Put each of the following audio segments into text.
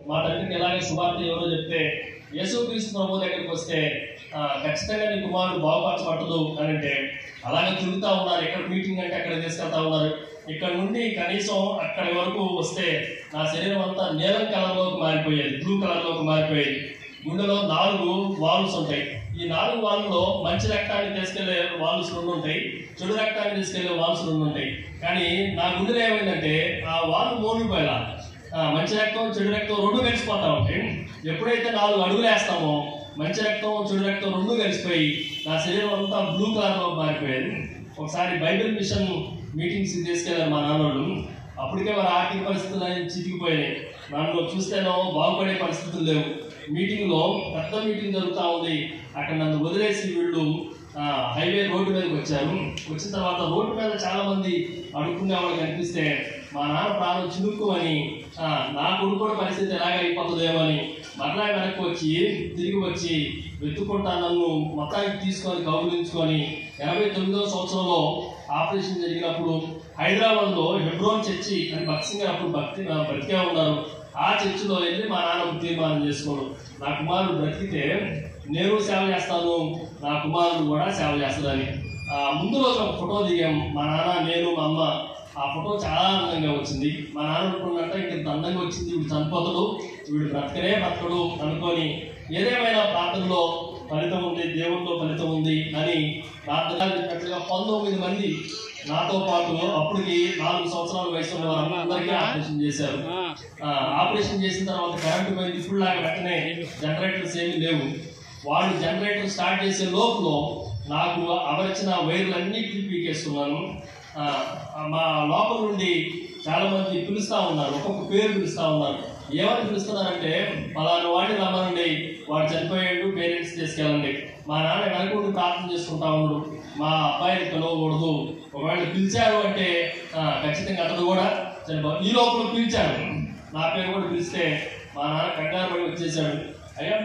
మా తండ్రికి ఎలాగే సువార్త ఎవరో చెప్తే యేసుక్రీస్తు ప్రభు దగ్గరికి వస్తే ఖచ్చితంగా నీ కుమారుడు బాగుపరచబట్టదు అని అంటే అలాగే తిరుగుతూ ఉన్నారు. ఎక్కడ మీటింగ్ అంటే అక్కడ తీసుకెళ్తా ఉన్నారు. ఇక్కడ నుండి కనీసం అక్కడి వరకు వస్తే నా శరీరం అంతా నీలం కలర్లోకి మారిపోయేది, బ్లూ కలర్లోకి మారిపోయేది. గుండెలో 4 వాల్వ్స్ ఉంటాయి. ఈ 4 వాల్వ్లో మంచి రక్తాన్ని తీసుకెళ్లే వాల్వ్స్ 2 ఉంటాయి, చెడు రక్తాన్ని తీసుకెళ్లే వాల్వ్స్ 2 ఉంటాయి. కానీ నా గుండెలో ఏమైందంటే ఆ వాల్వ్ మోగిపోయేలా మంచి రక్తం చెడు రక్తం 2 కలిసిపోతా ఉంటాయి. ఎప్పుడైతే 4 అడుగులు వేస్తామో మంచి రక్తం చెడు రక్తం 2 కలిసిపోయి నా శరీరం అంతా బ్లూ కలర్లో మారిపోయేది. ఒకసారి బైబిల్ మిషన్ మీటింగ్స్ తీసుకెళ్ళారు మా నాన్నోళ్ళు. అప్పటికే వారి ఆర్థిక పరిస్థితులు అనేది చితికిపోయినాయి. నన్ను చూస్తేనో బాగుపడే పరిస్థితులు లేవు. మీటింగ్లో పెద్ద మీటింగ్ జరుగుతూ ఉంది. అక్కడ నన్ను వదిలేసి వీళ్ళు హైవే రోడ్డు మీదకి వచ్చారు. వచ్చిన తర్వాత రోడ్డు మీద చాలా మంది అడుక్కునే వాళ్ళు కనిపిస్తే మా నాన్న ప్రాణం చినుక్కుమని నా కొడుకు పరిస్థితి ఎలాగ అయిపోతుందేమో అని మరలా వెనక్కి వచ్చి తిరిగి వచ్చి వెతుక్కుంటా నన్ను మొత్తానికి తీసుకొని కౌగులించుకొని 89వ సంవత్సరంలో ఆపరేషన్ జరిగినప్పుడు హైదరాబాద్లో హెబ్రోన్ చర్చి అని భక్సింగ్ అప్పుడు బ్రతికే ఉన్నారు. ఆ చర్చిలో వెళ్ళి మా నాన్న తీర్మానం చేసుకోడు, నా కుమారుడు బ్రతికితే నేను సేవ చేస్తాను, నా కుమారుడు కూడా సేవ చేస్తుందని. ముందు రోజు ఒక ఫోటో దిగాం మా నాన్న నేను మా అమ్మ. ఆ ఫోటో చాలా అందంగా వచ్చింది. మా నాన్న అనుకున్నట్ట ఇంత అందంగా వచ్చింది, వీడు చనిపోతాడు, వీడు బ్రతకడు అనుకొని ఏదేమైనా ప్రార్థనలో ఫలితం ఉంది, దేవుడిలో ఫలితం ఉంది అని ప్రార్థన చెప్పినట్లుగా 19 మంది నాతో పాటు అప్పటికి 4 సంవత్సరాల వయసు ఉన్న వారందరికీ ఆపరేషన్ చేశారు. ఆపరేషన్ చేసిన తర్వాత కరెంటు పోయింది. ఇప్పుడులాగా వెంటనే జనరేటర్స్ ఏమీ లేవు. వాళ్ళు జనరేటర్ స్టార్ట్ చేసే లోపల నాకు అమర్చిన వైర్లన్నిటికీ పీకేస్తున్నాను. మా లోపల నుండి చాలా మంది పిలుస్తూ ఉన్నారు, ఒక్కొక్క పేరు పిలుస్తూ ఉన్నారు. ఏమని పిలుస్తున్నారంటే పలానా వాడిని రమ్మనండి, వాడు చనిపోయాడు, పేరెంట్స్ తీసుకెళ్ళండి. మా నాన్న వెనకుండి ప్రార్థన చేసుకుంటా ఉన్నాడు, మా అబ్బాయిని పిలవకూడదు, ఒకవేళ పిలిచారు అంటే ఖచ్చితంగా అతడు కూడా చనిపో. ఈ లోపల పిలిచారు, నా పేరు కూడా పిలిస్తే మా నాన్న కంగారు పడి వచ్చేసాడు. అయ్యా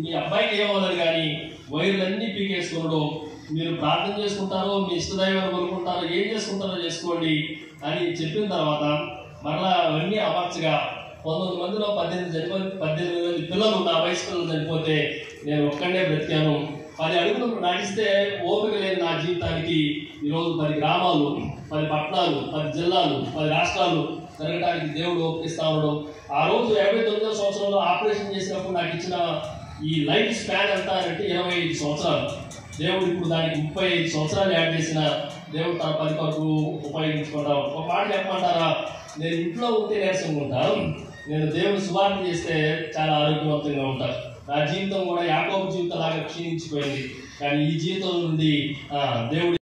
మీ అబ్బాయికి ఏమవ్వలేదు కానీ వైర్లన్నీ పీకేసుకున్నాడు, మీరు ప్రార్థన చేసుకుంటారో మీ ఇష్టదైవాన్ని కోరుకుంటారో ఏం చేసుకుంటారో చేసుకోండి అని చెప్పిన తర్వాత మరలా అవన్నీ అమర్చగా 19 మందిలో 18 మంది పిల్లలు, నా వయసు పిల్లలు చనిపోతే నేను ఒక్కడే బ్రతికాను. 10 అడుగులు నడిస్తే ఓపిక లేని నా జీవితానికి ఈరోజు 10 గ్రామాలు, 10 పట్టణాలు, 10 జిల్లాలు, 10 రాష్ట్రాలు జరగడానికి దేవుడు ఒప్పిస్తా ఉన్నాడు. ఆ రోజు 59వ సంవత్సరంలో ఆపరేషన్ చేసినప్పుడు నాకు ఇచ్చిన ఈ లైఫ్ స్పాన్ ఎంత అంటే 25 సంవత్సరాలు. దేవుడు ఇప్పుడు దానికి 35 సంవత్సరాలు యాడ్ చేసిన దేవుడు తన పని కొరకు ఉపయోగించుకుంటాం. ఒక మాట చెప్పమంటారా, నేను ఇంట్లో ఉంటే నీరసంగా ఉంటాను, నేను దేవుడు సువార్త చేస్తే చాలా ఆరోగ్యవంతంగా ఉంటాను. నా జీవితం కూడా యాకోబు జీవితం లాగా క్షీణించిపోయింది. కానీ ఈ జీవితం నుండి దేవుడు